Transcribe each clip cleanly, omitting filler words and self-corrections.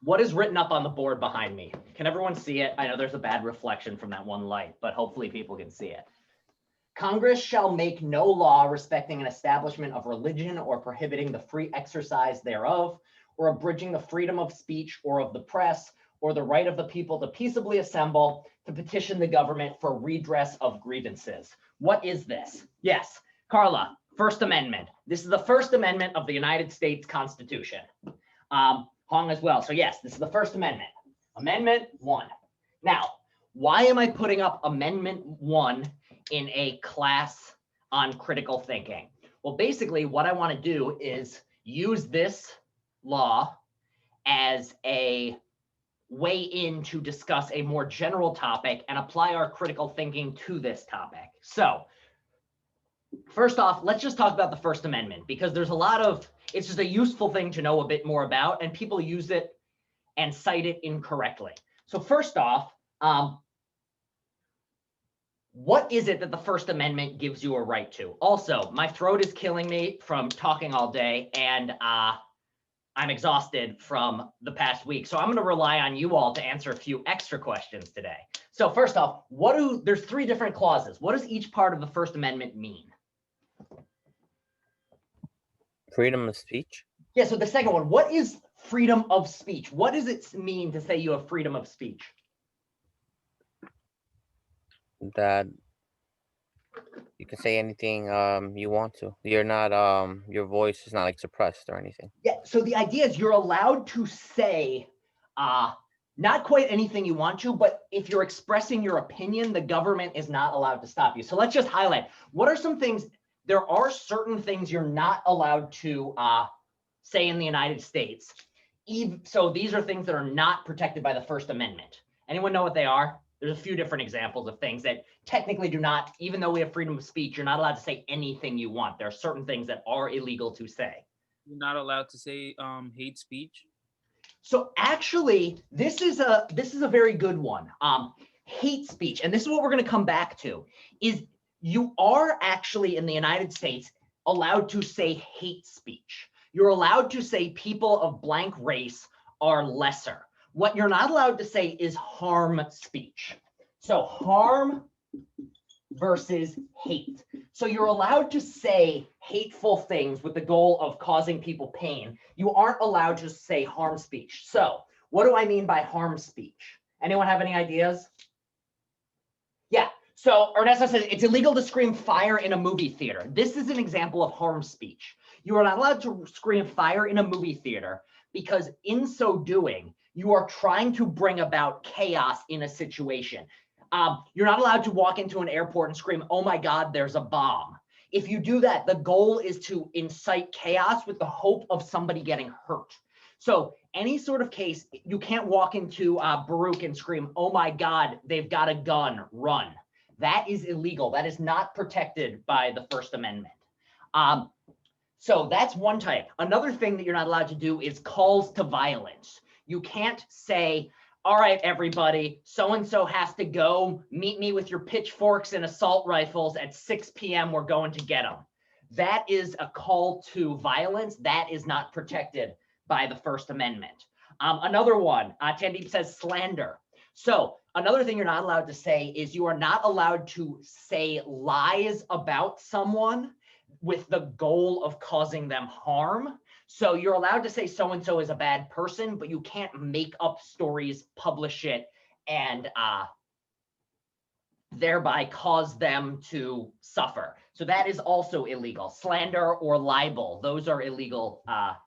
What is written up on the board behind me? Can everyone see it? I know there's a bad reflection from that one light, but hopefully people can see it. Congress shall make no law respecting an establishment of religion or prohibiting the free exercise thereof, or abridging the freedom of speech or of the press, or the right of the people to peaceably assemble to petition the government for redress of grievances. What is this? Yes, Carla, First Amendment. This is the First Amendment of the United States Constitution. Hong as well. So yes, this is the First Amendment. Amendment 1. Now, why am I putting up Amendment 1 in a class on critical thinking? Well, basically what I want to do is use this law as a way in to discuss a more general topic and apply our critical thinking to this topic. So first off, let's just talk about the First Amendment, because there's a lot of, it's just a useful thing to know a bit more about, and people use it and cite it incorrectly. So first off, what is it that the First Amendment gives you a right to? Also, my throat is killing me from talking all day, and I'm exhausted from the past week. So I'm going to rely on you all to answer a few extra questions today. So first off, there's 3 different clauses. What does each part of the First Amendment mean? Freedom of speech. Yeah, so the second one, what is freedom of speech? What does it mean to say you have freedom of speech? That you can say anything you want to. You're not your voice is not like suppressed or anything. Yeah, so the idea is you're allowed to say not quite anything you want to, but if you're expressing your opinion, the government is not allowed to stop you. So let's just highlight, what are some things, there are certain things you're not allowed to say in the United States. So these are things that are not protected by the First Amendment. Anyone know what they are? There's a few different examples of things that technically do not, even though we have freedom of speech, you're not allowed to say anything you want. There are certain things that are illegal to say. You're not allowed to say hate speech. So actually, this is a very good one. Hate speech, and this is what we're going to come back to, is you are actually in the United States allowed to say hate speech. You're allowed to say people of blank race are lesser. What you're not allowed to say is harm speech. So harm versus hate. So you're allowed to say hateful things with the goal of causing people pain. You aren't allowed to say harm speech. So what do I mean by harm speech? Anyone have any ideas? Yeah, so Ernesto says it's illegal to scream fire in a movie theater. This is an example of harm speech. You are not allowed to scream fire in a movie theater because in so doing, you are trying to bring about chaos in a situation. You're not allowed to walk into an airport and scream, "Oh my God, there's a bomb." If you do that, the goal is to incite chaos with the hope of somebody getting hurt. So any sort of case, you can't walk into Baruch and scream, "Oh my God, they've got a gun, run." That is illegal. That is not protected by the First Amendment. So that's one type. Another thing that you're not allowed to do is calls to violence. You can't say, "All right, everybody, so-and-so has to go meet me with your pitchforks and assault rifles at 6 p.m. We're going to get them." That is a call to violence. That is not protected by the First Amendment. Another one, Tandeep says slander. So another thing you're not allowed to say is you are not allowed to say lies about someone with the goal of causing them harm. So you're allowed to say so-and-so is a bad person, but you can't make up stories, publish it, and thereby cause them to suffer. So that is also illegal. Slander or libel, those are illegal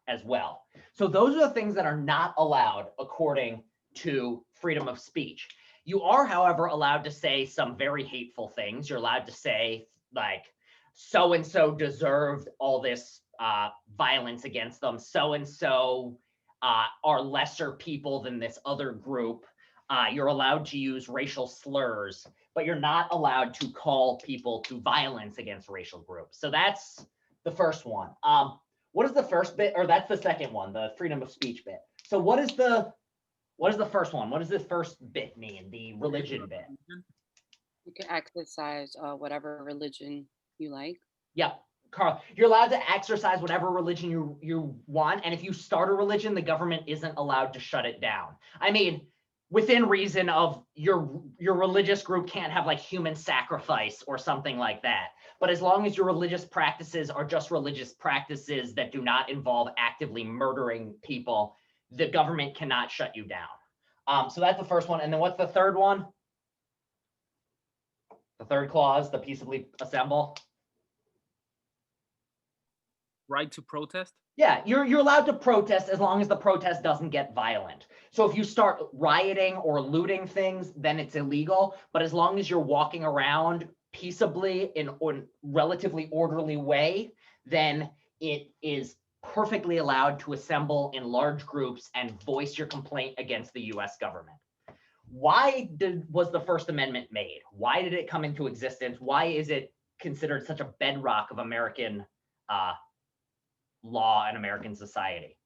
as well. So those are the things that are not allowed according to freedom of speech. You are, however, allowed to say some very hateful things. You're allowed to say, like, so-and-so deserved all this violence against them. So-and-so are lesser people than this other group. You're allowed to use racial slurs, but you're not allowed to call people to violence against racial groups. So that's the first one. What is the first bit, or that's the second one, the freedom of speech bit. So what is the first one? What does the first bit mean, the religion bit? You can exercise whatever religion you like. Yep. Carl, you're allowed to exercise whatever religion you want, and if you start a religion, the government isn't allowed to shut it down. I mean, within reason of your religious group can't have like human sacrifice or something like that. But as long as your religious practices are just religious practices that do not involve actively murdering people, the government cannot shut you down. So that's the first one. And then what's the third one? The third clause, the peaceably assemble. Right to protest? Yeah, you're allowed to protest as long as the protest doesn't get violent. So if you start rioting or looting things, then it's illegal. But as long as you're walking around peaceably in a relatively orderly way, then it is perfectly allowed to assemble in large groups and voice your complaint against the US government. Why was the First Amendment made? Why did it come into existence? Why is it considered such a bedrock of American law and American society?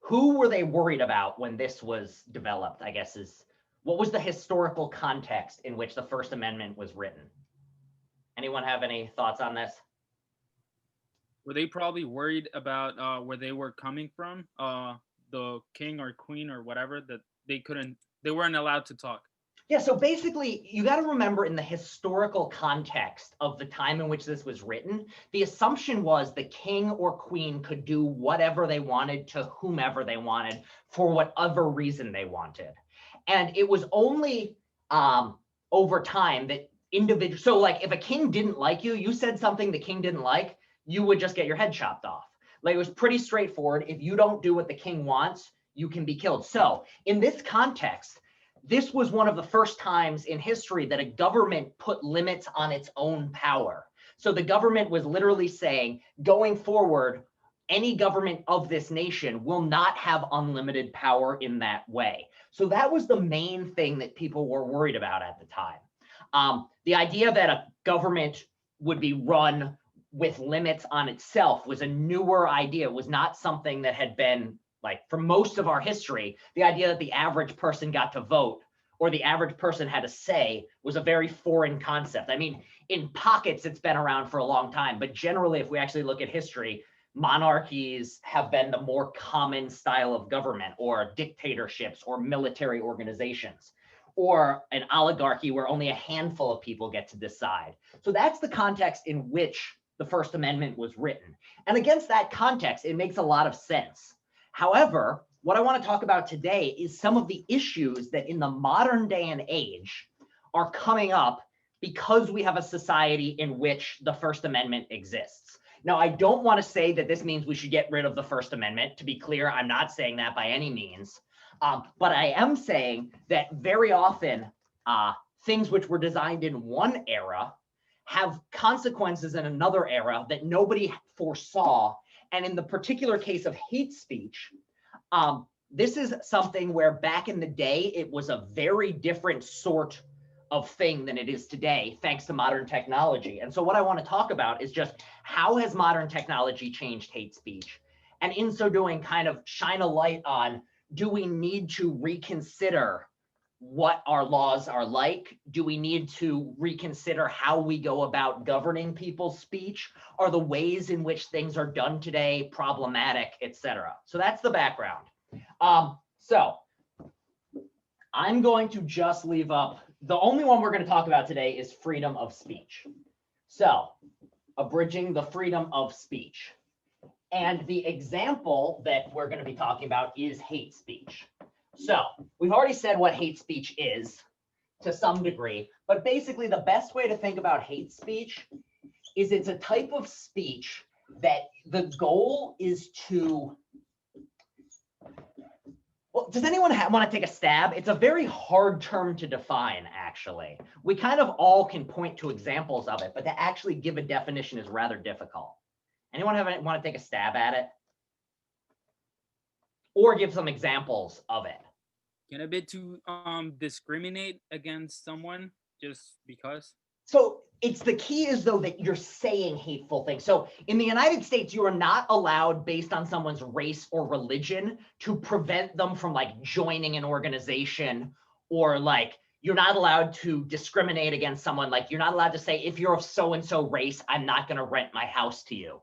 Who were they worried about when this was developed, I guess, is what was the historical context in which the First Amendment was written? Anyone have any thoughts on this? Were they probably worried about where they were coming from? The king or queen or whatever, that they weren't allowed to talk. Yeah, so basically, you got to remember in the historical context of the time in which this was written, the assumption was the king or queen could do whatever they wanted to whomever they wanted for whatever reason they wanted. And it was only over time that individual, so like if a king didn't like you, you said something the king didn't like, you would just get your head chopped off. Like it was pretty straightforward. If you don't do what the king wants, you can be killed. So in this context, this was one of the first times in history that a government put limits on its own power. So the government was literally saying, going forward, any government of this nation will not have unlimited power in that way. So that was the main thing that people were worried about at the time. The idea that a government would be run with limits on itself was a newer idea. It was not something that had been, like, for most of our history, the idea that the average person got to vote or the average person had a say was a very foreign concept. I mean, in pockets, it's been around for a long time, but generally, if we actually look at history, monarchies have been the more common style of government, or dictatorships or military organizations, or an oligarchy where only a handful of people get to decide. So that's the context in which the First Amendment was written. And against that context, it makes a lot of sense. However, what I want to talk about today is some of the issues that in the modern day and age are coming up because we have a society in which the First Amendment exists. Now, I don't want to say that this means we should get rid of the First Amendment. To be clear, I'm not saying that by any means. But I am saying that very often things which were designed in one era have consequences in another era that nobody foresaw. And in the particular case of hate speech, this is something where back in the day, it was a very different sort of thing than it is today, thanks to modern technology. And so what I want to talk about is just how has modern technology changed hate speech? And in so doing, kind of shine a light on, do we need to reconsider what our laws are like? Do we need to reconsider how we go about governing people's speech? Are the ways in which things are done today problematic, etc.? So that's the background. So I'm going to just leave up, the only one we're going to talk about today is freedom of speech. So abridging the freedom of speech. And the example that we're going to be talking about is hate speech. So we've already said what hate speech is to some degree, but basically the best way to think about hate speech is it's a type of speech that the goal is to, well, does anyone want to take a stab? It's a very hard term to define, actually. We kind of all can point to examples of it, but to actually give a definition is rather difficult. Anyone want to take a stab at it? Or give some examples of it? Can a bit to discriminate against someone just because? So it's the key is though that you're saying hateful things. So in the United States, you are not allowed based on someone's race or religion to prevent them from like joining an organization or like, you're not allowed to discriminate against someone. Like, you're not allowed to say, if you're of so-and-so race, I'm not going to rent my house to you.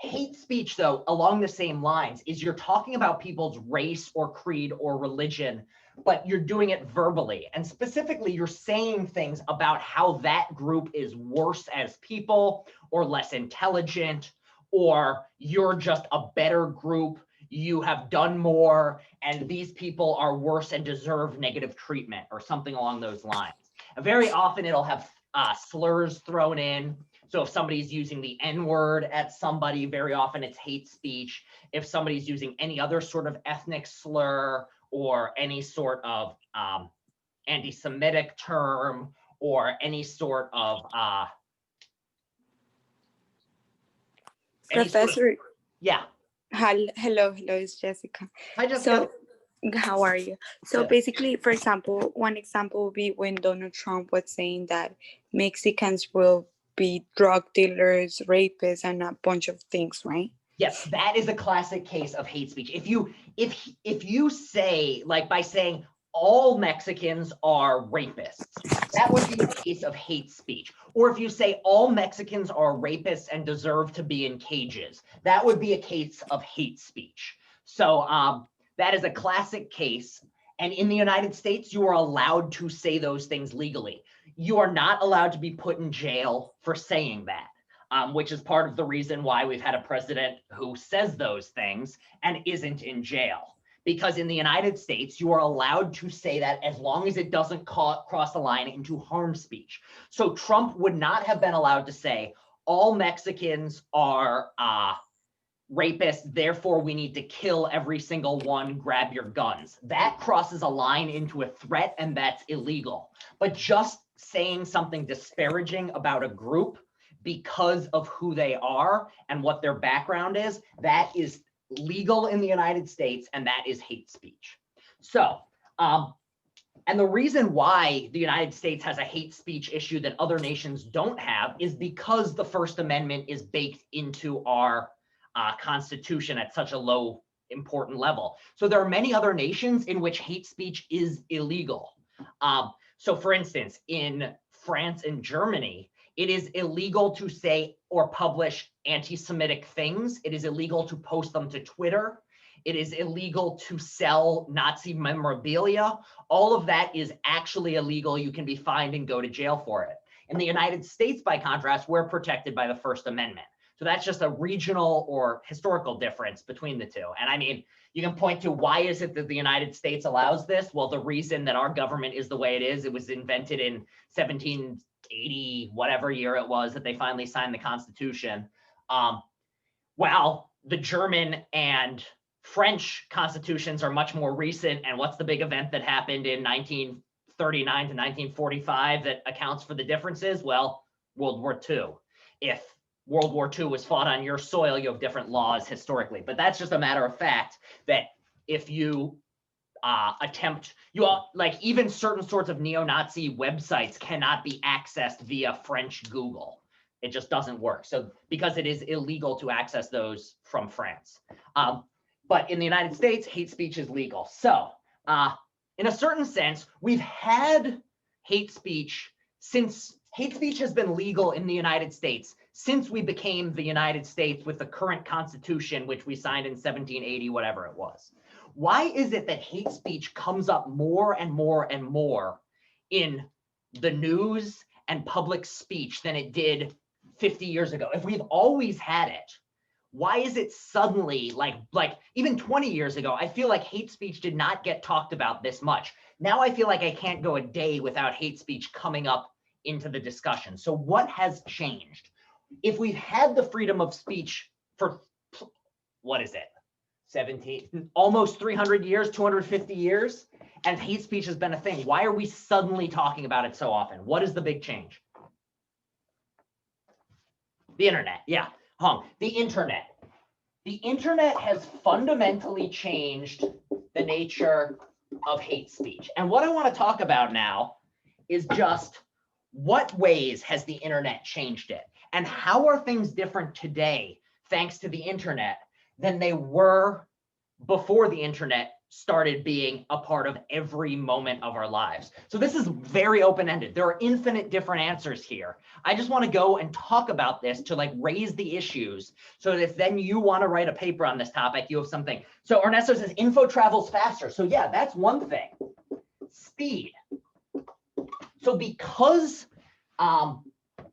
Hate speech, though, along the same lines, is you're talking about people's race or creed or religion, but you're doing it verbally. And specifically, you're saying things about how that group is worse as people or less intelligent, or you're just a better group, you have done more, and these people are worse and deserve negative treatment, or something along those lines. And very often it'll have slurs thrown in. So if somebody's using the N-word at somebody, very often it's hate speech. If somebody's using any other sort of ethnic slur or any sort of anti-Semitic term or any sort of Professor, yeah. hello, it's Jessica. Hi, Jessica. So, how are you? So Good. basically, for example, one example would be when Donald Trump was saying that Mexicans will be drug dealers, rapists, and a bunch of things, right? Yes, that is a classic case of hate speech. If you say, like, by saying all Mexicans are rapists, that would be a case of hate speech. Or if you say all Mexicans are rapists and deserve to be in cages, that would be a case of hate speech. So that is a classic case. And in the United States, you are allowed to say those things legally. You are not allowed to be put in jail for saying that. Which is part of the reason why we've had a president who says those things and isn't in jail. Because in the United States, you are allowed to say that as long as it doesn't cross the line into harm speech. So Trump would not have been allowed to say, all Mexicans are rapists, therefore we need to kill every single one, grab your guns. That crosses a line into a threat, and that's illegal. But just saying something disparaging about a group because of who they are and what their background is, that is legal in the United States, and that is hate speech. So, and the reason why the United States has a hate speech issue that other nations don't have is because the First Amendment is baked into our Constitution at such a low, important level. So there are many other nations in which hate speech is illegal. So for instance, in France and Germany, it is illegal to say or publish anti-Semitic things. It is illegal to post them to Twitter. It is illegal to sell Nazi memorabilia. All of that is actually illegal. You can be fined and go to jail for it. In the United States, by contrast, we're protected by the First Amendment. So that's just a regional or historical difference between the two. And I mean, you can point to why is it that the United States allows this? Well, the reason that our government is the way it is, it was invented in 1780, whatever year it was that they finally signed the Constitution. While the German and French constitutions are much more recent. And what's the big event that happened in 1939 to 1945 that accounts for the differences? Well, World War II. If World War II was fought on your soil, you have different laws historically. But that's just a matter of fact that if you like even certain sorts of neo-Nazi websites cannot be accessed via French Google. It just doesn't work. So because it is illegal to access those from France. But in the United States, hate speech is legal. So in a certain sense, we've had hate speech since hate speech has been legal in the United States since we became the United States with the current Constitution, which we signed in 1780, whatever it was. Why is it that hate speech comes up more and more and more in the news and public speech than it did 50 years ago? If we've always had it, why is it suddenly like even 20 years ago, I feel like hate speech did not get talked about this much. Now I feel like I can't go a day without hate speech coming up into the discussion. So what has changed? If we've had the freedom of speech for, what is it? 17, almost 300 years, 250 years, and hate speech has been a thing. Why are we suddenly talking about it so often? What is the big change? The internet, yeah, the internet. The internet has fundamentally changed the nature of hate speech. And what I want to talk about now is just what ways has the internet changed it? And how are things different today, thanks to the internet, than they were before the internet started being a part of every moment of our lives. So this is very open-ended. There are infinite different answers here. I just want to go and talk about this to like raise the issues so that if then you want to write a paper on this topic, you have something. So Ernesto says info travels faster. So yeah, that's one thing. Speed. So because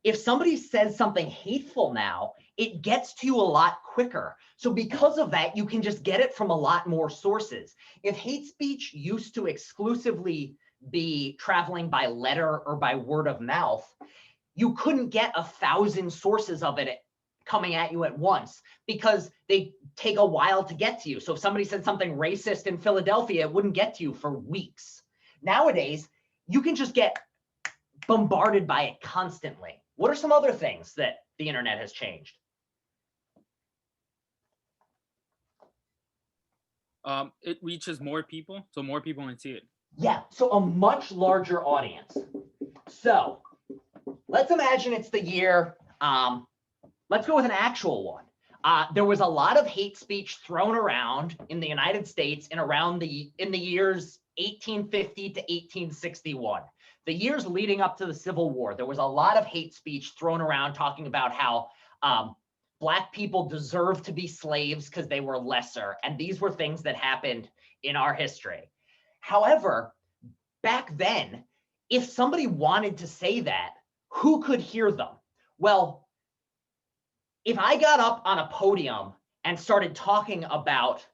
if somebody says something hateful now, it gets to you a lot quicker. So because of that, you can just get it from a lot more sources. If hate speech used to exclusively be traveling by letter or by word of mouth, you couldn't get 1,000 sources of it coming at you at once because they take a while to get to you. So if somebody said something racist in Philadelphia, it wouldn't get to you for weeks. Nowadays, you can just get bombarded by it constantly. What are some other things that the internet has changed? It reaches more people, so more people can see it. Yeah, so a much larger audience. So let's imagine it's the year, let's go with an actual one. There was a lot of hate speech thrown around in the United States in the years 1850 to 1861. The years leading up to the Civil War, there was a lot of hate speech thrown around talking about how Black people deserve to be slaves because they were lesser. And these were things that happened in our history. However, back then, if somebody wanted to say that, who could hear them? Well, if I got up on a podium and started talking about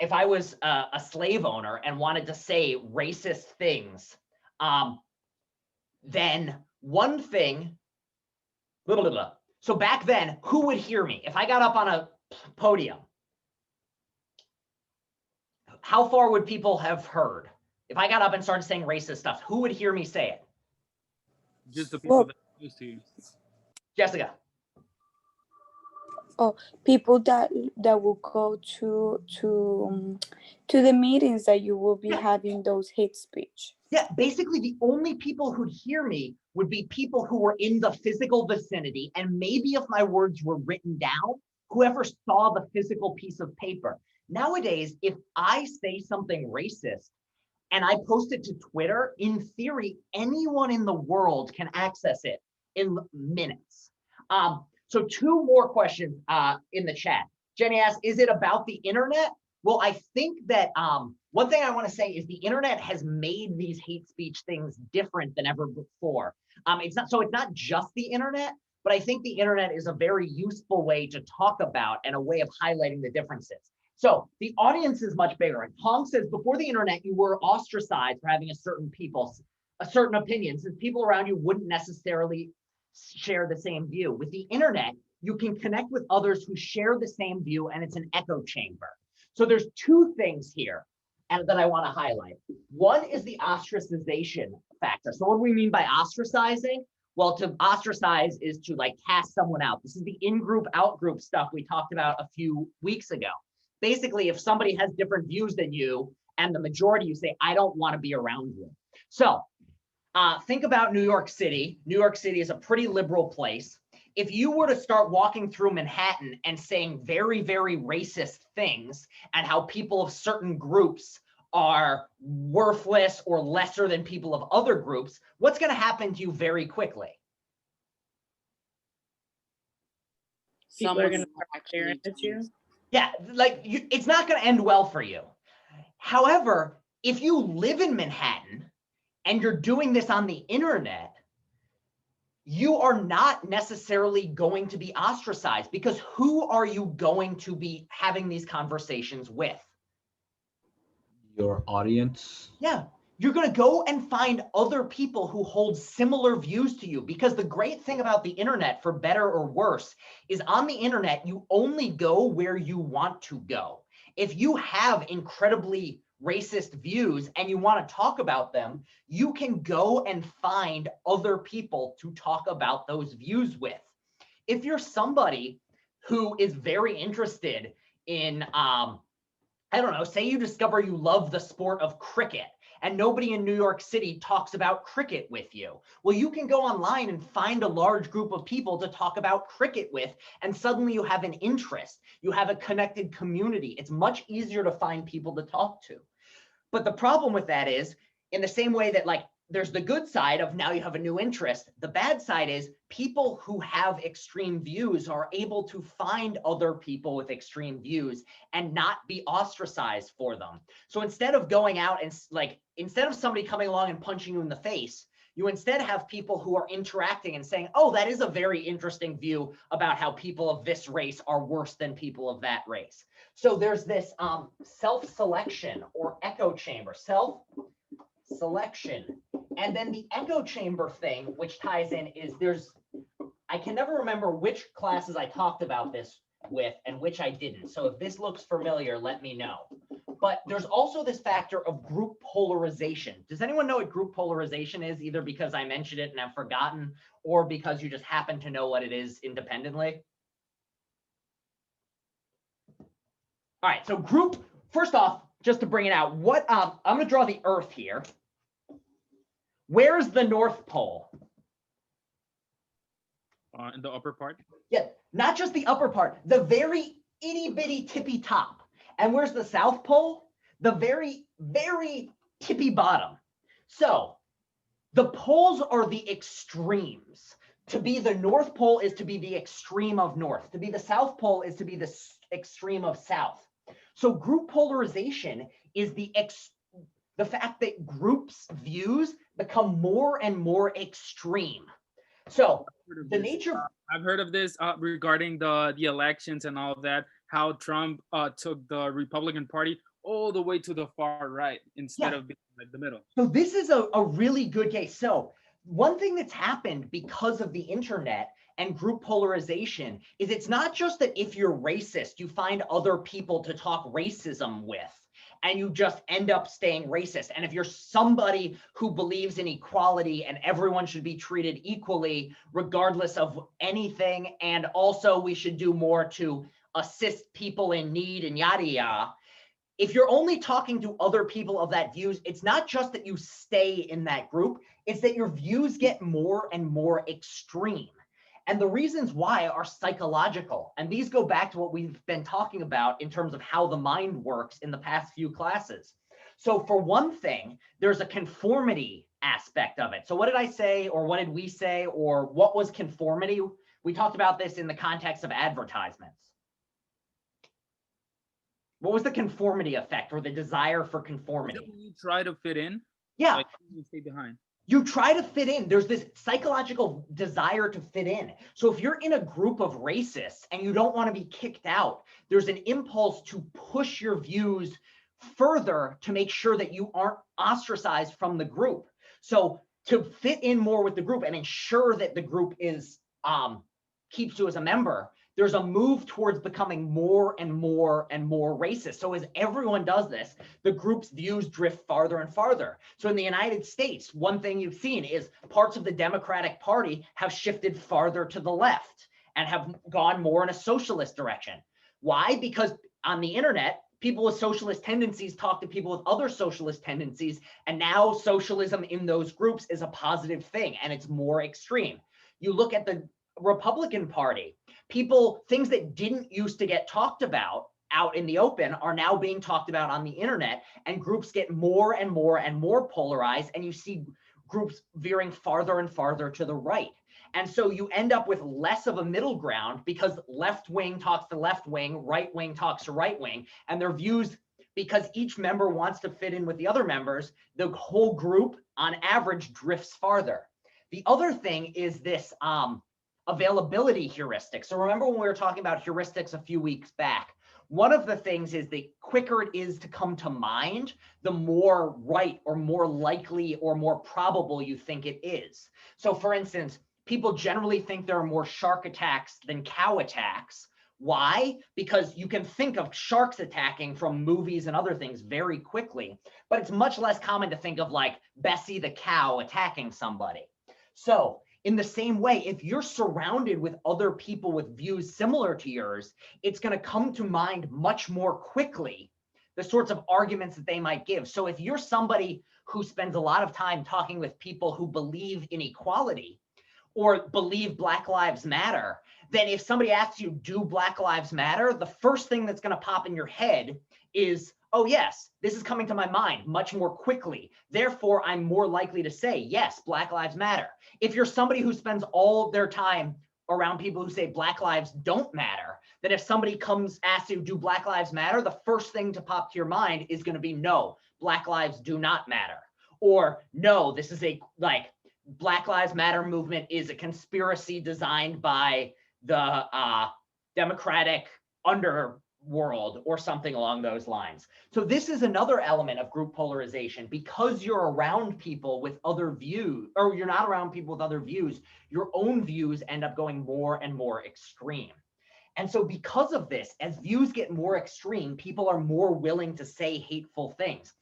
if I was a slave owner and wanted to say racist things, then one thing, blah, blah, blah. So back then, who would hear me? If I got up on a podium, how far would people have heard? If I got up and started saying racist stuff, who would hear me say it? Just the people Well, that are used to you. Jessica. people that will go to the meetings that you will be having those hate speech. Yeah, basically the only people who'd hear me would be people who were in the physical vicinity, and maybe if my words were written down, whoever saw the physical piece of paper. Nowadays, if I say something racist and I post it to Twitter, in theory, anyone in the world can access it in minutes. So two more questions in the chat. Jenny asks, is it about the internet? Well, I think that one thing I want to say is the internet has made these hate speech things different than ever before. It's not just the internet, but I think the internet is a very useful way to talk about and a way of highlighting the differences. So the audience is much bigger. And Tom says before the internet, you were ostracized for having a certain opinion, since people around you wouldn't necessarily share the same view. With the internet, you can connect with others who share the same view, and it's an echo chamber. So there's two things here and that I want to highlight. One is the ostracization factor. So what do we mean by ostracizing? Well, to ostracize is to like cast someone out. This is the in-group, out-group stuff we talked about a few weeks ago. Basically, if somebody has different views than you and the majority, you say, I don't want to be around you. So think about New York City. New York City is a pretty liberal place. If you were to start walking through Manhattan and saying very, very racist things and how people of certain groups are worthless or lesser than people of other groups, what's going to happen to you very quickly? People are going to Someone start staring at you. Yeah, like it's not going to end well for you. However, if you live in Manhattan and you're doing this on the internet, you are not necessarily going to be ostracized, because who are you going to be having these conversations with? Your audience. Yeah, you're going to go and find other people who hold similar views to you, because the great thing about the internet, for better or worse, is on the internet, you only go where you want to go. If you have incredibly racist views and you want to talk about them, you can go and find other people to talk about those views with. If you're somebody who is very interested in, I don't know, say you discover you love the sport of cricket and nobody in New York City talks about cricket with you. Well, you can go online and find a large group of people to talk about cricket with, and suddenly you have an interest. You have a connected community. It's much easier to find people to talk to. But the problem with that is, in the same way that like there's the good side of now you have a new interest, the bad side is people who have extreme views are able to find other people with extreme views and not be ostracized for them. So instead of going out and like, instead of somebody coming along and punching you in the face, you instead have people who are interacting and saying, oh, that is a very interesting view about how people of this race are worse than people of that race. So there's this self-selection or echo chamber, self-selection. And then the echo chamber thing, which ties in, is I can never remember which classes I talked about this with and which I didn't. So if this looks familiar, let me know. But there's also this factor of group polarization. Does anyone know what group polarization is, either because I mentioned it and I've forgotten, or because you just happen to know what it is independently? All right, so group, first off, just to bring it out, I'm gonna draw the Earth here. Where's the North Pole? In the upper part. Yeah, not just the upper part, the very itty bitty tippy top. And where's the South Pole? The very, very tippy bottom. So the poles are the extremes. To be the North Pole is to be the extreme of North. To be the South Pole is to be the extreme of South. So group polarization is the fact that groups' views become more and more extreme. So the nature. I've heard of this regarding the elections and all of that. How Trump took the Republican Party all the way to the far right instead of being like the middle. So this is a really good case. So one thing that's happened because of the internet and group polarization is it's not just that if you're racist, you find other people to talk racism with, and you just end up staying racist. And if you're somebody who believes in equality and everyone should be treated equally, regardless of anything, and also we should do more to assist people in need and yada yada, if you're only talking to other people of that views, it's not just that you stay in that group, it's that your views get more and more extreme. And the reasons why are psychological. And these go back to what we've been talking about in terms of how the mind works in the past few classes. So for one thing, there's a conformity aspect of it. So what did I say, or what did we say, or what was conformity? We talked about this in the context of advertisements. What was the conformity effect, or the desire for conformity? You try to fit in. Yeah. Like you stay behind. You try to fit in. There's this psychological desire to fit in. So if you're in a group of racists and you don't want to be kicked out, there's an impulse to push your views further to make sure that you aren't ostracized from the group. So to fit in more with the group and ensure that the group is keeps you as a member, there's a move towards becoming more and more and more racist. So as everyone does this, the group's views drift farther and farther. So in the United States, one thing you've seen is parts of the Democratic Party have shifted farther to the left and have gone more in a socialist direction. Why? Because on the internet, people with socialist tendencies talk to people with other socialist tendencies, and now socialism in those groups is a positive thing and it's more extreme. You look at the Republican Party, things that didn't used to get talked about out in the open are now being talked about on the internet, and groups get more and more and more polarized, and you see groups veering farther and farther to the right. And so you end up with less of a middle ground because left wing talks to left wing, right wing talks to right wing, and their views, because each member wants to fit in with the other members, the whole group on average drifts farther. The other thing is this availability heuristic. So remember when we were talking about heuristics a few weeks back, one of the things is the quicker it is to come to mind, the more right or more likely or more probable you think it is. So for instance, people generally think there are more shark attacks than cow attacks. Why? Because you can think of sharks attacking from movies and other things very quickly, but it's much less common to think of like Bessie the cow attacking somebody. So in the same way, if you're surrounded with other people with views similar to yours, it's going to come to mind much more quickly the sorts of arguments that they might give. So if you're somebody who spends a lot of time talking with people who believe in equality or believe Black Lives Matter, then if somebody asks you, do Black Lives Matter? The first thing that's going to pop in your head is, oh yes, this is coming to my mind much more quickly. Therefore, I'm more likely to say, yes, Black Lives Matter. If you're somebody who spends all of their time around people who say Black lives don't matter, then if somebody asks you, do Black Lives Matter? The first thing to pop to your mind is going to be, no, Black lives do not matter. Or no, this is Black Lives Matter movement is a conspiracy designed by the Democratic underworld or something along those lines. So this is another element of group polarization. Because you're around people with other views, or you're not around people with other views, your own views end up going more and more extreme. And so because of this, as views get more extreme, people are more willing to say hateful things.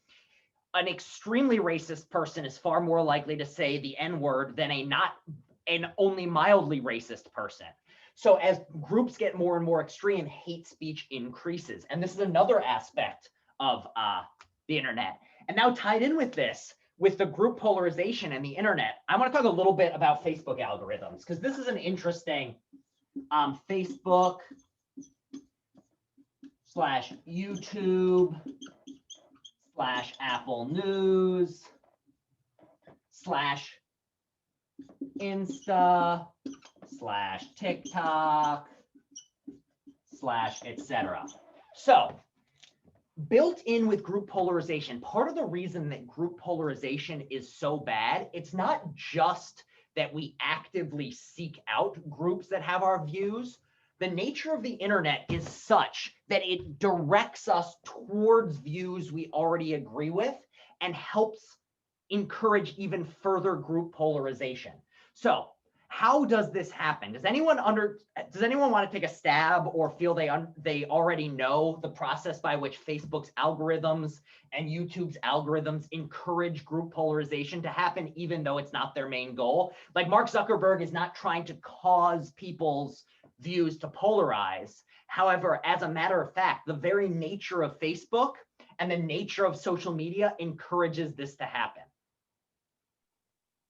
An extremely racist person is far more likely to say the N-word than an only mildly racist person. So as groups get more and more extreme, hate speech increases. And this is another aspect of the internet. And now tied in with this, with the group polarization and the internet, I want to talk a little bit about Facebook algorithms, because this is an interesting Facebook /YouTube /Apple News /Insta /TikTok /etc. So built in with group polarization, part of the reason that group polarization is so bad, it's not just that we actively seek out groups that have our views. The nature of the internet is such that it directs us towards views we already agree with and helps encourage even further group polarization. So how does this happen? Does anyone want to take a stab or feel they already know the process by which Facebook's algorithms and YouTube's algorithms encourage group polarization to happen, even though it's not their main goal? Like, Mark Zuckerberg is not trying to cause people's views to polarize. However, as a matter of fact, the very nature of Facebook and the nature of social media encourages this to happen.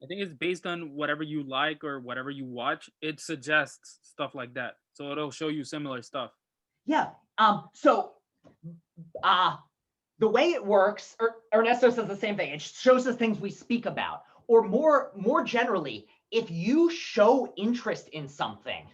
I think it's based on whatever you like or whatever you watch. It suggests stuff like that, so it'll show you similar stuff. Yeah. So the way it works, Ernesto says the same thing. It shows us things we speak about, or more generally, if you show interest in something,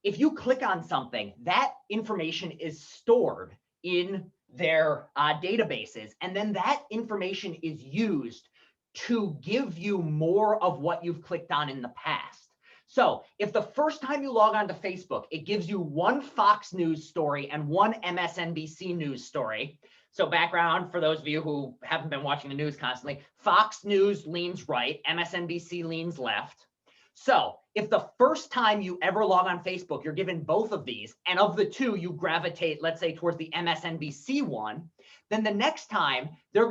if you click on something, that information is stored in their databases, and then that information is used to give you more of what you've clicked on in the past. So if the first time you log on to Facebook, it gives you one Fox News story and one MSNBC news story. So background for those of you who haven't been watching the news constantly, Fox News leans right, MSNBC leans left. So if the first time you ever log on Facebook, you're given both of these, and of the two, you gravitate, let's say, towards the MSNBC one, then the next time they're not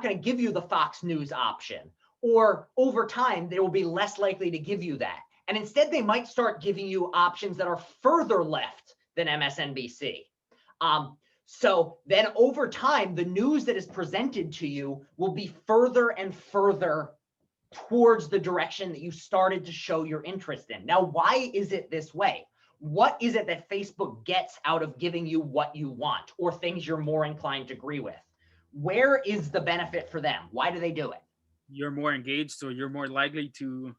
going to give you the Fox News option, or over time, they will be less likely to give you that. And instead, they might start giving you options that are further left than MSNBC. So then over time, the news that is presented to you will be further and further towards the direction that you started to show your interest in. Now, why is it this way? What is it that Facebook gets out of giving you what you want, or things you're more inclined to agree with? Where is the benefit for them? Why do they do it? You're more engaged, so you're more likely to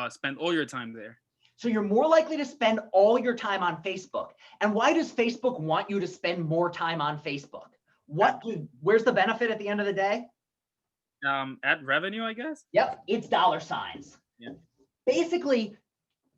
spend all your time there. So you're more likely to spend all your time on Facebook. And why does Facebook want you to spend more time on Facebook? Where's the benefit at the end of the day? Ad revenue, I guess. Yep, it's dollar signs. Yeah. Basically,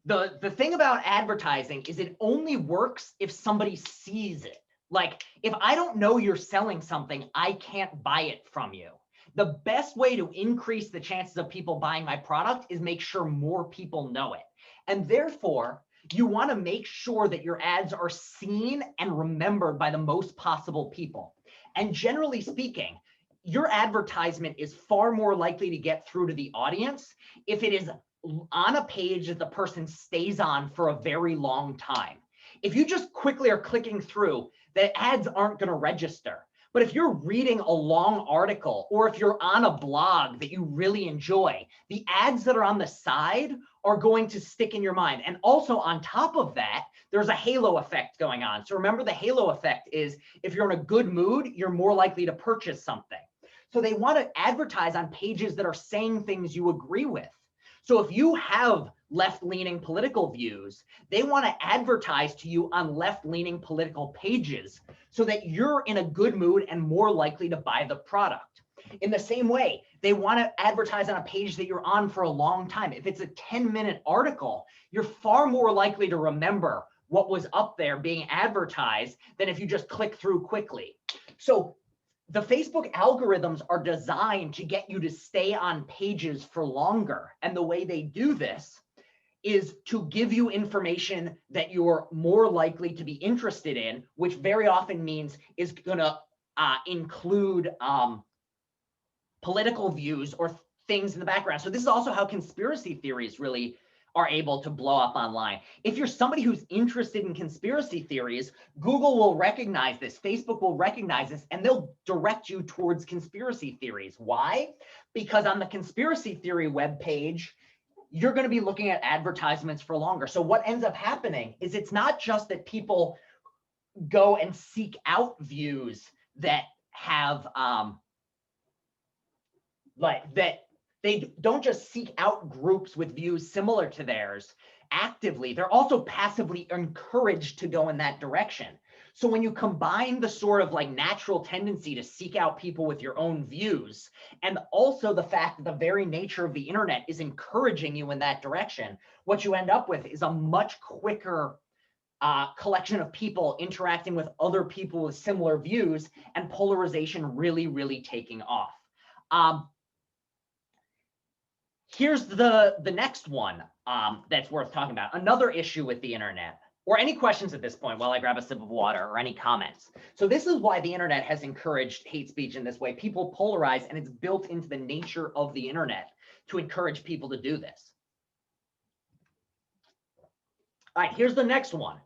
the thing about advertising is it only works if somebody sees it. Like, if I don't know you're selling something, I can't buy it from you. The best way to increase the chances of people buying my product is make sure more people know it. And therefore, you want to make sure that your ads are seen and remembered by the most possible people. And generally speaking, your advertisement is far more likely to get through to the audience if it is on a page that the person stays on for a very long time. If you just quickly are clicking through, the ads aren't going to register. But if you're reading a long article or if you're on a blog that you really enjoy, the ads that are on the side are going to stick in your mind. And also on top of that, there's a halo effect going on. So remember, the halo effect is if you're in a good mood, you're more likely to purchase something. So they want to advertise on pages that are saying things you agree with. So if you have left-leaning political views, they want to advertise to you on left-leaning political pages so that you're in a good mood and more likely to buy the product. In the same way, they want to advertise on a page that you're on for a long time. If it's a 10-minute article, you're far more likely to remember what was up there being advertised than if you just click through quickly. So the Facebook algorithms are designed to get you to stay on pages for longer. And the way they do this is to give you information that you're more likely to be interested in, which very often means is going to include political views or things in the background. So this is also how conspiracy theories really are able to blow up online. If you're somebody who's interested in conspiracy theories, Google will recognize this, Facebook will recognize this, and they'll direct you towards conspiracy theories. Why? Because on the conspiracy theory webpage, you're going to be looking at advertisements for longer. So what ends up happening is it's not just that people go and seek out views that have they don't just seek out groups with views similar to theirs actively, they're also passively encouraged to go in that direction. So when you combine the sort of like natural tendency to seek out people with your own views, and also the fact that the very nature of the internet is encouraging you in that direction, what you end up with is a much quicker collection of people interacting with other people with similar views, and polarization really, really taking off. Here's the next one that's worth talking about. Another issue with the internet, or any questions at this point while I grab a sip of water, or any comments. So this is why the internet has encouraged hate speech in this way. People polarize, and it's built into the nature of the internet to encourage people to do this. All right, here's the next one.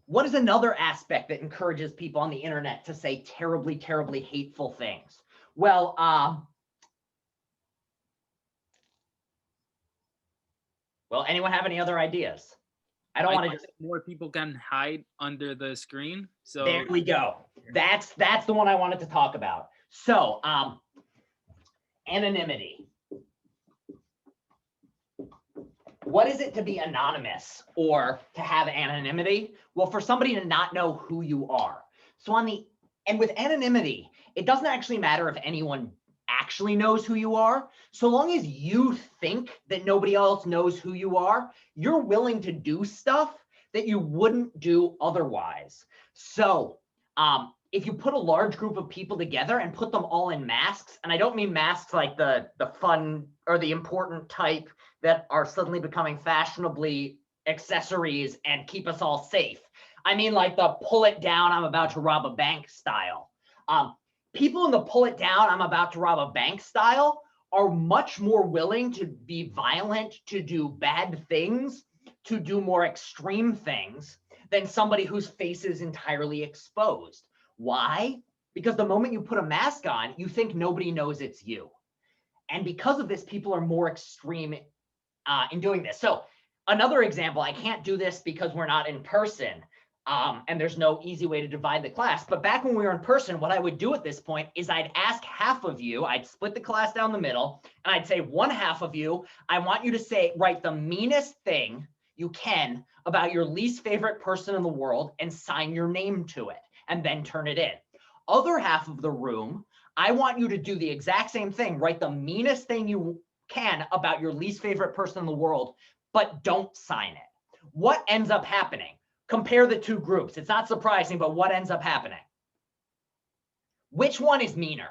What is another aspect that encourages people on the internet to say terribly, terribly hateful things? Well, anyone have any other ideas? I don't want to just. More people can hide under the screen. So There we go. That's the one I wanted to talk about. So, anonymity. What is it to be anonymous or to have anonymity? Well, for somebody to not know who you are. So and with anonymity, it doesn't actually matter if anyone actually knows who you are. So long as you think that nobody else knows who you are, you're willing to do stuff that you wouldn't do otherwise. So if you put a large group of people together and put them all in masks, and I don't mean masks like the fun or the important type that are suddenly becoming fashionably accessories and keep us all safe. I mean like the pull it down, I'm about to rob a bank style. People in the pull it down, I'm about to rob a bank style are much more willing to be violent, to do bad things, to do more extreme things than somebody whose face is entirely exposed. Why? Because the moment you put a mask on, you think nobody knows it's you. And because of this, people are more extreme in doing this. So another example, I can't do this because we're not in person. And there's no easy way to divide the class. But back when we were in person, what I would do at this point is I'd ask half of you, I'd split the class down the middle, and I'd say one half of you, I want you to write the meanest thing you can about your least favorite person in the world and sign your name to it, and then turn it in. Other half of the room, I want you to do the exact same thing, write the meanest thing you can about your least favorite person in the world, but don't sign it. What ends up happening? Compare the two groups. It's not surprising, but what ends up happening? Which one is meaner?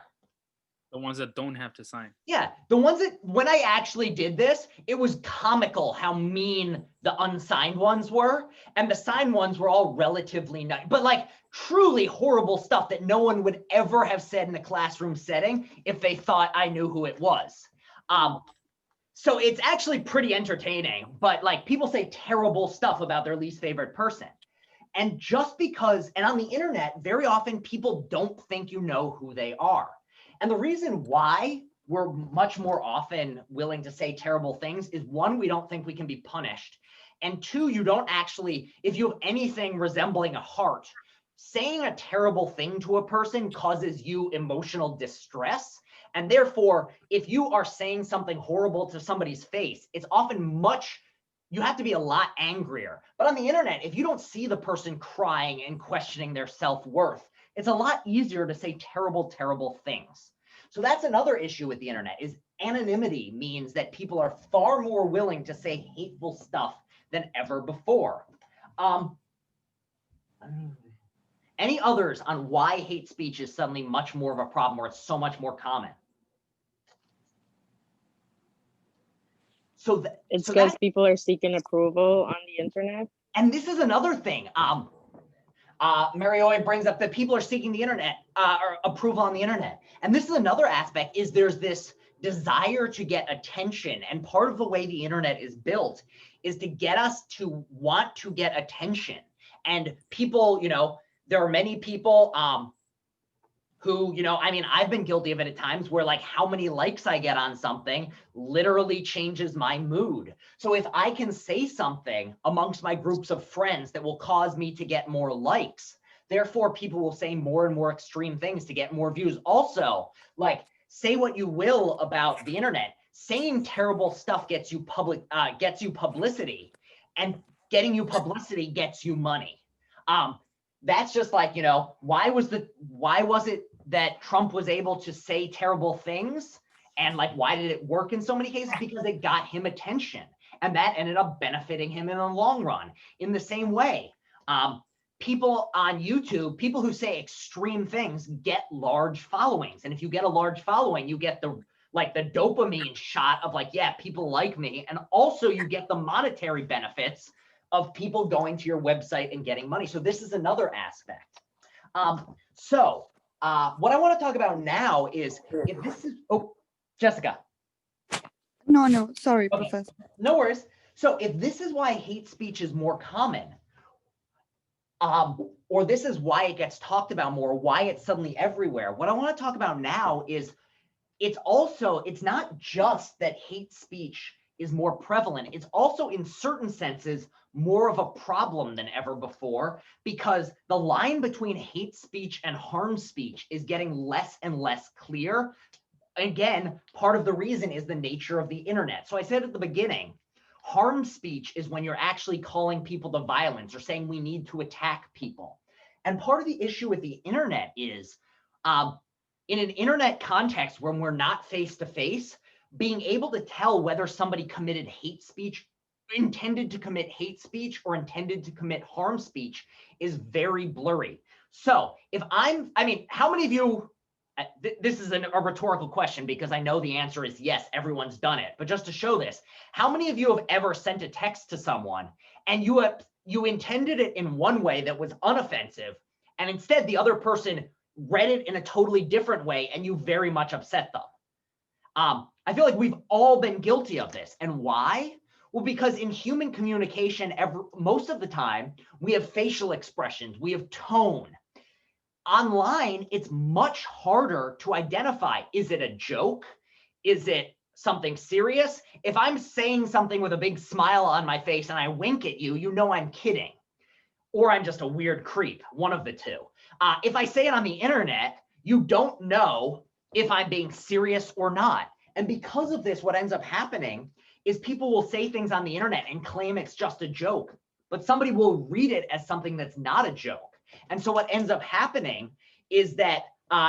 the ones that don't have to sign. Yeah, the ones that, when I actually did this, it was comical how mean the unsigned ones were. And the signed ones were all relatively nice, but like truly horrible stuff that no one would ever have said in a classroom setting if they thought I knew who it was. So it's actually pretty entertaining, but like people say terrible stuff about their least favorite person. And just because, and on the internet, very often people don't think you know who they are. And the reason why we're much more often willing to say terrible things is, one, we don't think we can be punished. And two, you don't actually, if you have anything resembling a heart, saying a terrible thing to a person causes you emotional distress. And therefore, if you are saying something horrible to somebody's face, it's often you have to be a lot angrier. But on the internet, if you don't see the person crying and questioning their self-worth, it's a lot easier to say terrible, terrible things. So that's another issue with the internet, is anonymity means that people are far more willing to say hateful stuff than ever before. Any others on why hate speech is suddenly much more of a problem, or it's so much more common? It's because people are seeking approval on the internet. And this is another thing. Marioy brings up that people are seeking the internet or approval on the internet. And this is another aspect, is there's this desire to get attention. And part of the way the internet is built is to get us to want to get attention. And people, there are many people who, I mean, I've been guilty of it at times where, like, how many likes I get on something literally changes my mood. So if I can say something amongst my groups of friends that will cause me to get more likes, therefore people will say more and more extreme things to get more views. Also, like, say what you will about the internet, saying terrible stuff gets you publicity, and getting you publicity gets you money. That's just like, why was it that Trump was able to say terrible things? And like, why did it work in so many cases? Because it got him attention, and that ended up benefiting him in the long run. In the same way, people on YouTube, people who say extreme things get large followings. And if you get a large following, you get the dopamine shot of like, yeah, people like me. And also you get the monetary benefits of people going to your website and getting money. So this is another aspect. What I want to talk about now is, if this is, Jessica. No, sorry, Okay. Professor. No worries. So if this is why hate speech is more common, or this is why it gets talked about more, why it's suddenly everywhere, what I want to talk about now is, it's not just that hate speech is more prevalent, it's also in certain senses more of a problem than ever before, because the line between hate speech and harm speech is getting less and less clear. Again, part of the reason is the nature of the internet. So I said at the beginning, harm speech is when you're actually calling people to violence or saying we need to attack people. And part of the issue with the internet is, in an internet context when we're not face to face, being able to tell whether somebody committed hate speech, intended to commit hate speech, or intended to commit harm speech is very blurry. So if how many of you, this is a rhetorical question because I know the answer is yes, everyone's done it. But just to show this, how many of you have ever sent a text to someone and you intended it in one way that was unoffensive, and instead the other person read it in a totally different way and you very much upset them? I feel like we've all been guilty of this. And why? Well, because in human communication, most of the time, we have facial expressions, we have tone. Online, it's much harder to identify. Is it a joke? Is it something serious? If I'm saying something with a big smile on my face and I wink at you, you know I'm kidding. Or I'm just a weird creep, one of the two. If I say it on the internet, you don't know if I'm being serious or not. And because of this, what ends up happening is people will say things on the internet and claim it's just a joke, but somebody will read it as something that's not a joke. And so what ends up happening is that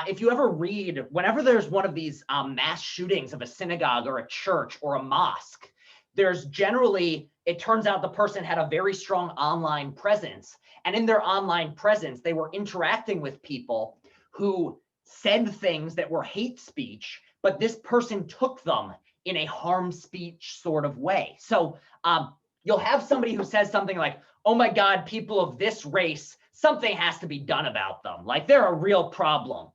if you ever read, whenever there's one of these mass shootings of a synagogue or a church or a mosque, there's generally, it turns out the person had a very strong online presence. And in their online presence, they were interacting with people who said things that were hate speech, but this person took them in a harm speech sort of way. So you'll have somebody who says something like, oh my God, people of this race, something has to be done about them. Like they're a real problem.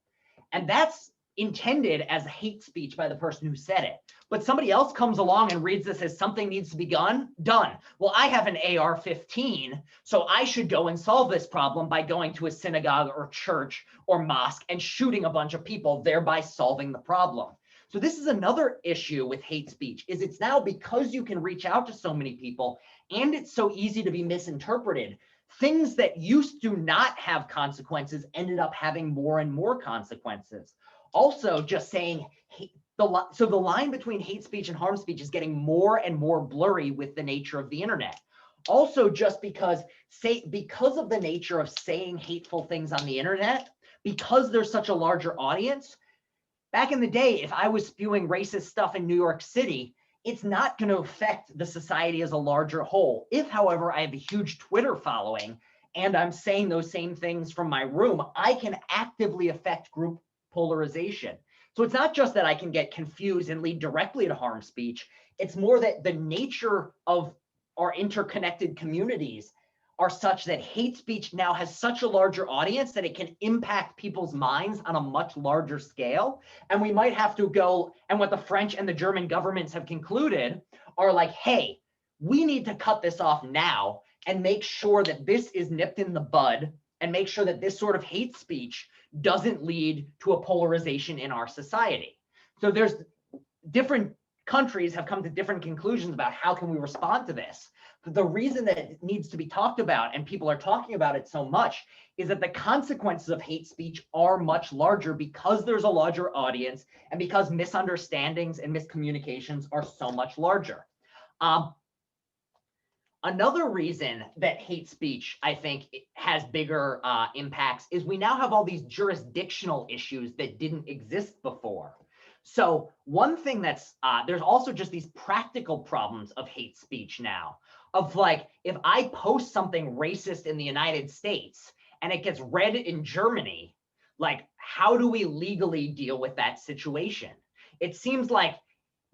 And that's intended as hate speech by the person who said it. But somebody else comes along and reads this as something needs to be done. Well, I have an AR-15, so I should go and solve this problem by going to a synagogue or church or mosque and shooting a bunch of people, thereby solving the problem. So this is another issue with hate speech, is it's now because you can reach out to so many people and it's so easy to be misinterpreted. Things that used to not have consequences ended up having more and more consequences. Also, just saying, so the line between hate speech and harm speech is getting more and more blurry with the nature of the internet. Also, just because of the nature of saying hateful things on the internet, because there's such a larger audience, back in the day, if I was spewing racist stuff in New York City, it's not going to affect the society as a larger whole. If, however, I have a huge Twitter following and I'm saying those same things from my room, I can actively affect group polarization. So it's not just that I can get confused and lead directly to harm speech. It's more that the nature of our interconnected communities are such that hate speech now has such a larger audience that it can impact people's minds on a much larger scale. And we might have to go, and what the French and the German governments have concluded are like, hey, we need to cut this off now and make sure that this is nipped in the bud and make sure that this sort of hate speech doesn't lead to a polarization in our society. So there's different countries have come to different conclusions about how can we respond to this. But the reason that it needs to be talked about and people are talking about it so much is that the consequences of hate speech are much larger because there's a larger audience and because misunderstandings and miscommunications are so much larger. Another reason that hate speech, I think, has bigger impacts is we now have all these jurisdictional issues that didn't exist before. So one thing that's, there's also just these practical problems of hate speech now, of like, if I post something racist in the United States and it gets read in Germany, like, how do we legally deal with that situation? It seems like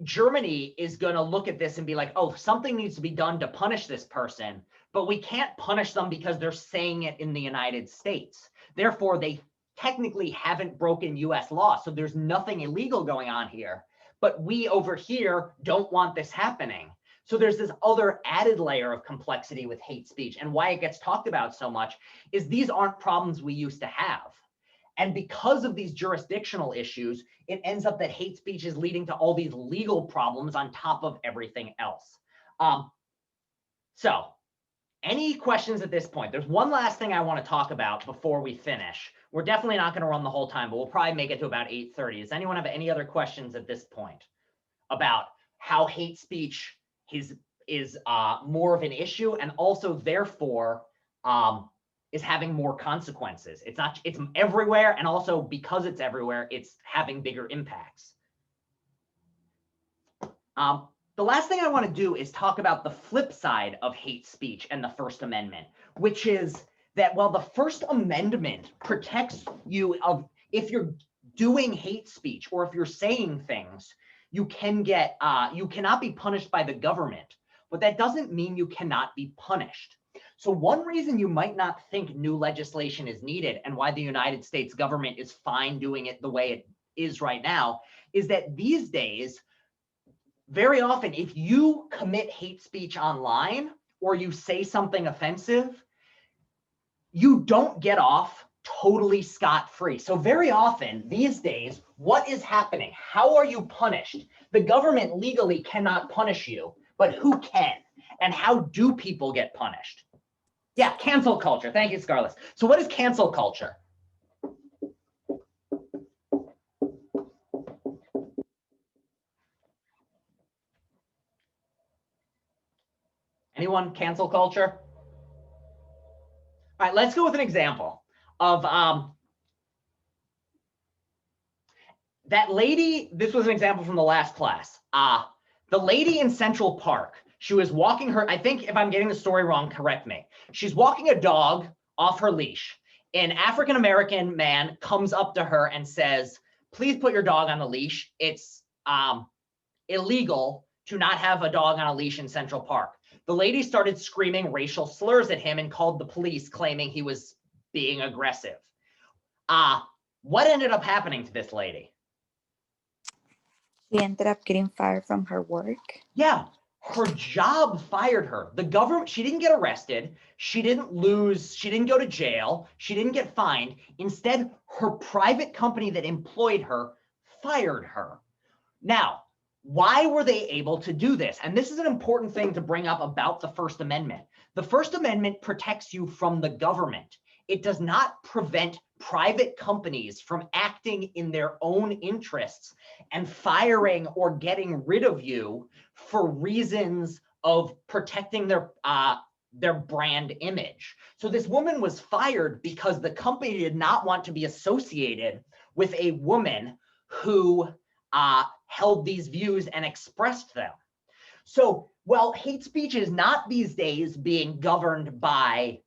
Germany is going to look at this and be like, oh, something needs to be done to punish this person, but we can't punish them because they're saying it in the United States. Therefore, they technically haven't broken US law. So there's nothing illegal going on here, but we over here don't want this happening. So there's this other added layer of complexity with hate speech, and why it gets talked about so much is these aren't problems we used to have. And because of these jurisdictional issues, it ends up that hate speech is leading to all these legal problems on top of everything else. So any questions at this point? There's one last thing I want to talk about before we finish. We're definitely not going to run the whole time, but we'll probably make it to about 8:30. Does anyone have any other questions at this point about how hate speech is more of an issue and also therefore is having more consequences? It's everywhere, and also because it's everywhere, it's having bigger impacts. The last thing I want to do is talk about the flip side of hate speech and the First Amendment, which is that while the First Amendment protects you of, if you're doing hate speech or if you're saying things, you can get, you cannot be punished by the government, but that doesn't mean you cannot be punished. So one reason you might not think new legislation is needed and why the United States government is fine doing it the way it is right now is that these days, very often, if you commit hate speech online or you say something offensive, you don't get off totally scot-free. So very often these days, what is happening? How are you punished? The government legally cannot punish you, but who can? And how do people get punished? Yeah, cancel culture. Thank you, Scarlett. So what is cancel culture? Anyone cancel culture? All right, let's go with an example of that lady. This was an example from the last class. The lady in Central Park, she was walking her, I think if I'm getting the story wrong, correct me. She's walking a dog off her leash. An African-American man comes up to her and says, please put your dog on the leash. It's illegal to not have a dog on a leash in Central Park. The lady started screaming racial slurs at him and called the police, claiming he was being aggressive. What ended up happening to this lady? She ended up getting fired from her work. Yeah, her job fired her. The government, she didn't get arrested. She didn't lose, she didn't go to jail. She didn't get fined. Instead, her private company that employed her fired her. Now, why were they able to do this? And this is an important thing to bring up about the First Amendment. The First Amendment protects you from the government. It does not prevent private companies from acting in their own interests and firing or getting rid of you for reasons of protecting their brand image. So this woman was fired because the company did not want to be associated with a woman who held these views and expressed them. So while hate speech is not these days being governed by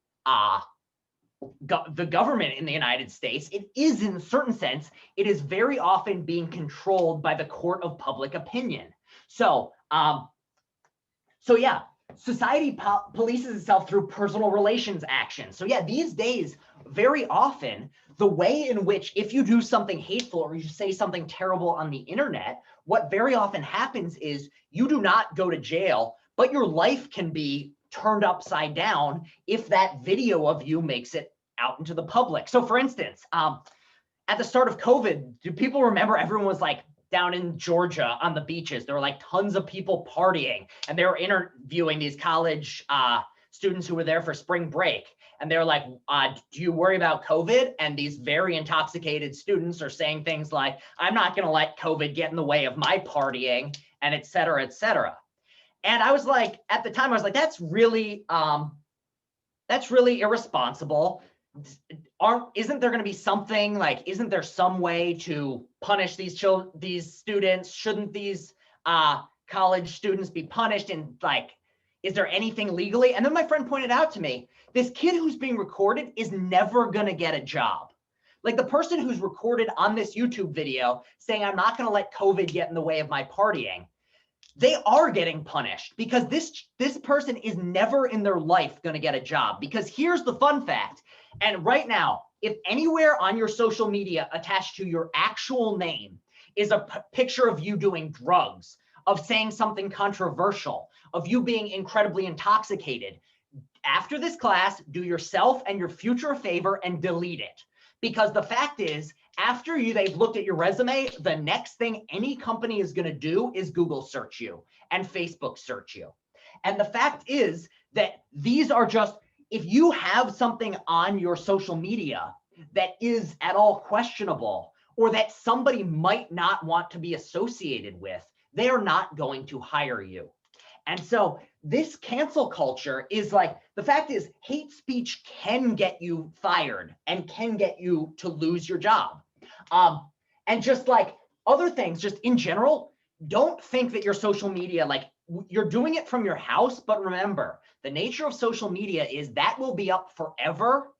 the government in the United States, it is in a certain sense, it is very often being controlled by the court of public opinion. So, yeah, society polices itself through personal relations actions. So yeah, these days, very often, the way in which if you do something hateful or you say something terrible on the internet, what very often happens is you do not go to jail, but your life can be turned upside down if that video of you makes it out into the public. So for instance, at the start of COVID, do people remember everyone was like down in Georgia on the beaches? There were like tons of people partying and they were interviewing these college students who were there for spring break. And they were like, do you worry about COVID? And these very intoxicated students are saying things like, I'm not gonna let COVID get in the way of my partying, and et cetera, et cetera. And I was like, at the time, I was like, that's really irresponsible. Isn't there going to be something like, isn't there some way to punish these students? Shouldn't these college students be punished? And like, is there anything legally? And then my friend pointed out to me, this kid who's being recorded is never going to get a job. Like the person who's recorded on this YouTube video saying, I'm not going to let COVID get in the way of my partying, they are getting punished because this person is never in their life going to get a job. Because here's the fun fact. And right now, if anywhere on your social media attached to your actual name is a picture of you doing drugs, of saying something controversial, of you being incredibly intoxicated, after this class, do yourself and your future a favor and delete it. Because the fact is, after they've looked at your resume, the next thing any company is going to do is Google search you and Facebook search you. And the fact is that these are just, if you have something on your social media that is at all questionable or that somebody might not want to be associated with, they are not going to hire you. And so this cancel culture is like, the fact is hate speech can get you fired and can get you to lose your job. And just like other things, just in general, don't think that your social media, like you're doing it from your house, but remember, the nature of social media is that will be up forever.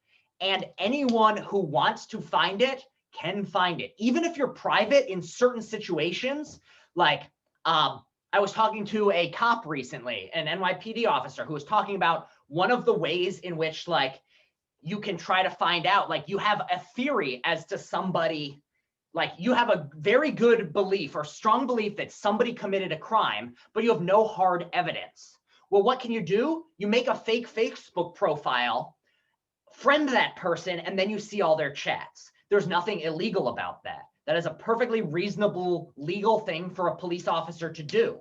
And anyone who wants to find it can find it. Even if you're private in certain situations, like, I was talking to a cop recently, an NYPD officer, who was talking about one of the ways in which like you can try to find out, like you have a theory as to somebody, like you have a very good belief or strong belief that somebody committed a crime, but you have no hard evidence. Well, what can you do? You make a fake Facebook profile, friend that person, and then you see all their chats. There's nothing illegal about that. That is a perfectly reasonable legal thing for a police officer to do.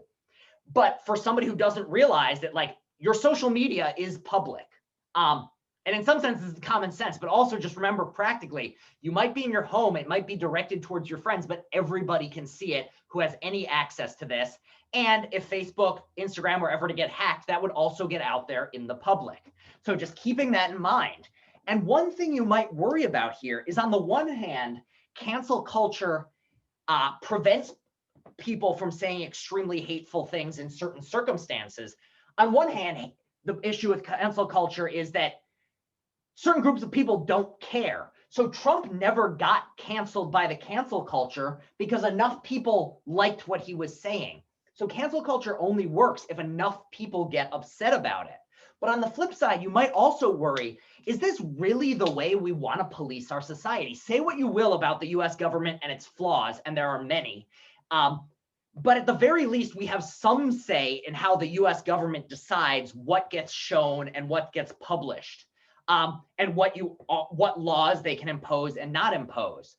But for somebody who doesn't realize that like your social media is public, and in some senses it's common sense, but also just remember practically, you might be in your home, it might be directed towards your friends, but everybody can see it who has any access to this. And if Facebook, Instagram were ever to get hacked, that would also get out there in the public. So just keeping that in mind. And one thing you might worry about here is, on the one hand, cancel culture prevents people from saying extremely hateful things in certain circumstances. On one hand, the issue with cancel culture is that certain groups of people don't care. So Trump never got canceled by the cancel culture because enough people liked what he was saying. So cancel culture only works if enough people get upset about it. But on the flip side, you might also worry, is this really the way we want to police our society? Say what you will about the US government and its flaws, and there are many. but at the very least, we have some say in how the US government decides what gets shown and what gets published, and what laws they can impose and not impose.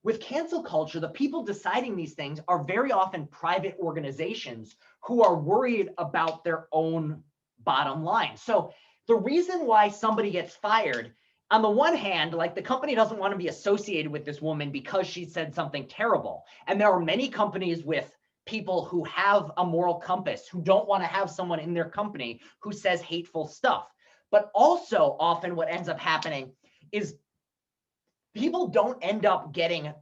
With cancel culture, the people deciding these things are very often private organizations who are worried about their own bottom line. So the reason why somebody gets fired, on the one hand, like the company doesn't want to be associated with this woman because she said something terrible. And there are many companies with people who have a moral compass who don't want to have someone in their company who says hateful stuff. But also often what ends up happening is people don't end up getting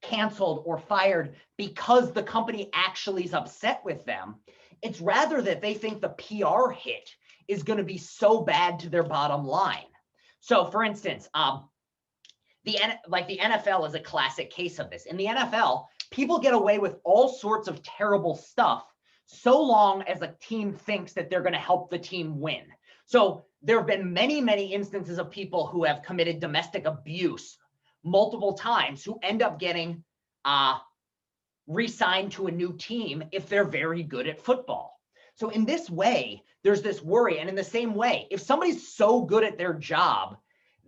canceled or fired because the company actually is upset with them. It's rather that they think the PR hit is going to be so bad to their bottom line. So for instance, the NFL is a classic case of this. In the NFL, people get away with all sorts of terrible stuff so long as a team thinks that they're going to help the team win. So there have been many, many instances of people who have committed domestic abuse multiple times who end up getting re-signed to a new team if they're very good at football. So in this way, there's this worry. And in the same way, if somebody's so good at their job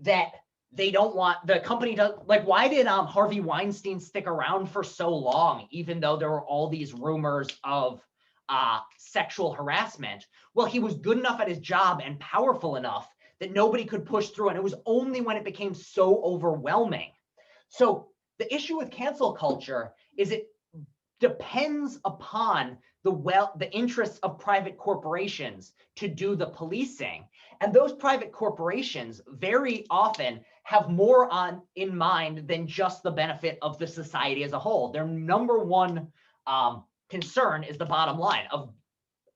that they don't want, the company does, like, why did Harvey Weinstein stick around for so long, even though there were all these rumors of sexual harassment? Well, he was good enough at his job and powerful enough that nobody could push through. And it was only when it became so overwhelming. So the issue with cancel culture is it depends upon the interests of private corporations to do the policing. And those private corporations very often have more in mind than just the benefit of the society as a whole. Their number one concern is the bottom line of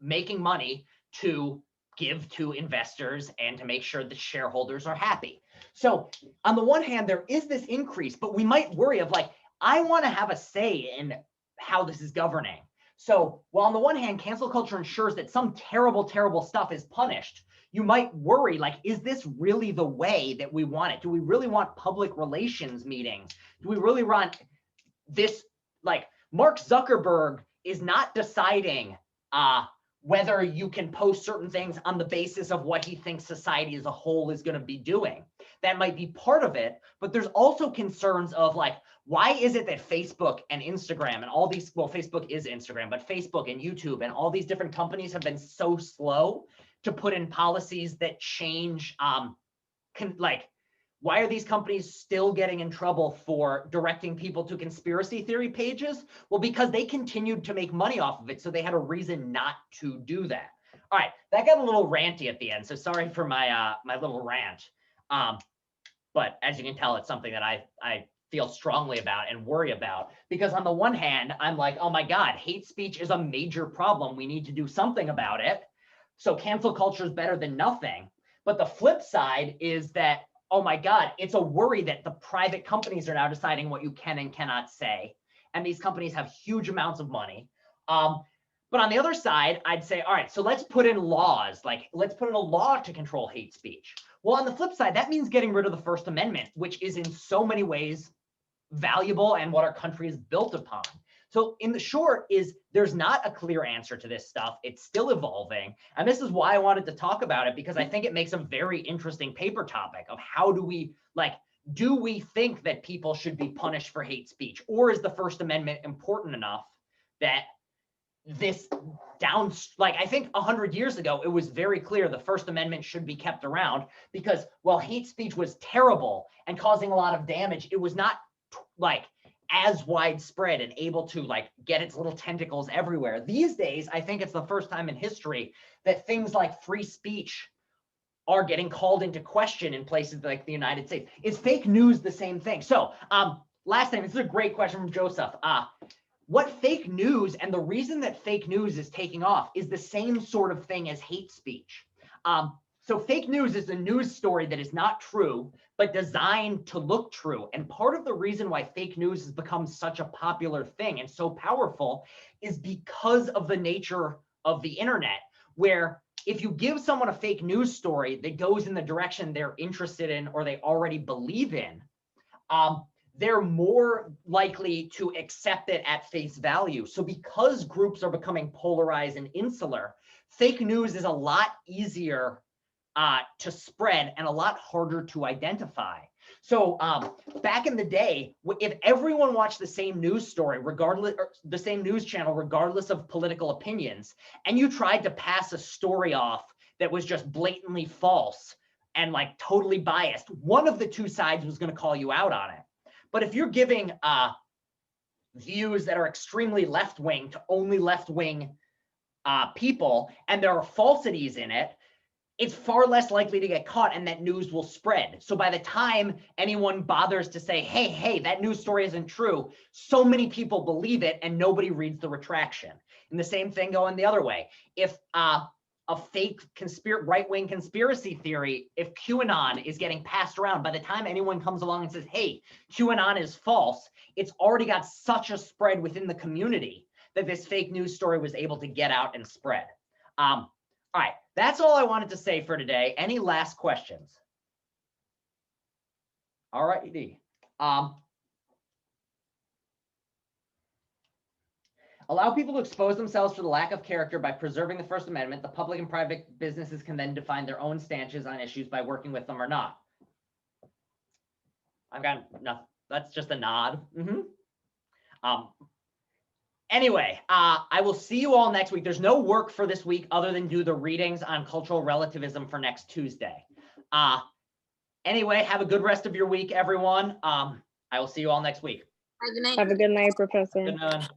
making money to give to investors and to make sure the shareholders are happy. So on the one hand, there is this increase, but we might worry of like, I want to have a say in how this is governing. So while on the one hand, cancel culture ensures that some terrible, terrible stuff is punished, you might worry, like, is this really the way that we want it? Do we really want public relations meetings? Do we really want this? Like, Mark Zuckerberg is not deciding whether you can post certain things on the basis of what he thinks society as a whole is going to be doing. That might be part of it, but there's also concerns of like, why is it that Facebook and Instagram and all these, well, Facebook is Instagram, but Facebook and YouTube and all these different companies have been so slow to put in policies that change, why are these companies still getting in trouble for directing people to conspiracy theory pages? Well, because they continued to make money off of it, so they had a reason not to do that. All right, that got a little ranty at the end, so sorry for my my little rant. But as you can tell, it's something that I feel strongly about and worry about, because on the one hand, I'm like, oh my God, hate speech is a major problem. We need to do something about it. So cancel culture is better than nothing. But the flip side is that, oh my God, it's a worry that the private companies are now deciding what you can and cannot say. And these companies have huge amounts of money. But on the other side, I'd say, all right, so let's put in laws, like let's put in a law to control hate speech. Well, on the flip side, that means getting rid of the First Amendment, which is in so many ways valuable and what our country is built upon. So in the short is there's not a clear answer to this stuff. It's still evolving. And this is why I wanted to talk about it, because I think it makes a very interesting paper topic of how do we, like, do we think that people should be punished for hate speech? Or is the First Amendment important enough that this I think 100 years ago, it was very clear the First Amendment should be kept around because, well, hate speech was terrible and causing a lot of damage. It was not like as widespread and able to like get its little tentacles everywhere. These days, I think it's the first time in history that things like free speech are getting called into question in places like the United States. Is fake news the same thing? So last thing, this is a great question from Joseph. What fake news, and the reason that fake news is taking off is the same sort of thing as hate speech. So fake news is a news story that is not true, but designed to look true. And part of the reason why fake news has become such a popular thing and so powerful is because of the nature of the internet, where if you give someone a fake news story that goes in the direction they're interested in or they already believe in, they're more likely to accept it at face value. So because groups are becoming polarized and insular, fake news is a lot easier to spread and a lot harder to identify. So back in the day, if everyone watched the same news story, regardless, or the same news channel, regardless of political opinions, and you tried to pass a story off that was just blatantly false and like totally biased, one of the two sides was going to call you out on it. But if you're giving views that are extremely left-wing to only left-wing people, and there are falsities in it, it's far less likely to get caught and that news will spread. So by the time anyone bothers to say, hey, that news story isn't true, so many people believe it and nobody reads the retraction. And the same thing going the other way. If a fake right-wing conspiracy theory, if QAnon is getting passed around, by the time anyone comes along and says, hey, QAnon is false, it's already got such a spread within the community that this fake news story was able to get out and spread. All right, that's all I wanted to say for today. Any last questions? All righty. Allow people to expose themselves to the lack of character by preserving the First Amendment. The public and private businesses can then define their own stances on issues by working with them or not. I've got nothing. That's just a nod. Anyway, I will see you all next week. There's no work for this week other than do the readings on cultural relativism for next Tuesday. Anyway, have a good rest of your week, everyone. I will see you all next week. Have a good night, Professor. Good night.